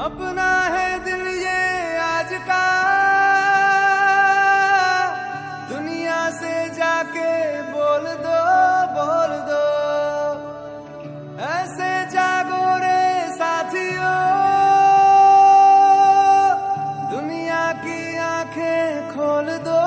अपना है दिल ये आज का, दुनिया से जाके बोल दो, बोल दो। ऐसे जागो रे साथियों, दुनिया की आंखें खोल दो।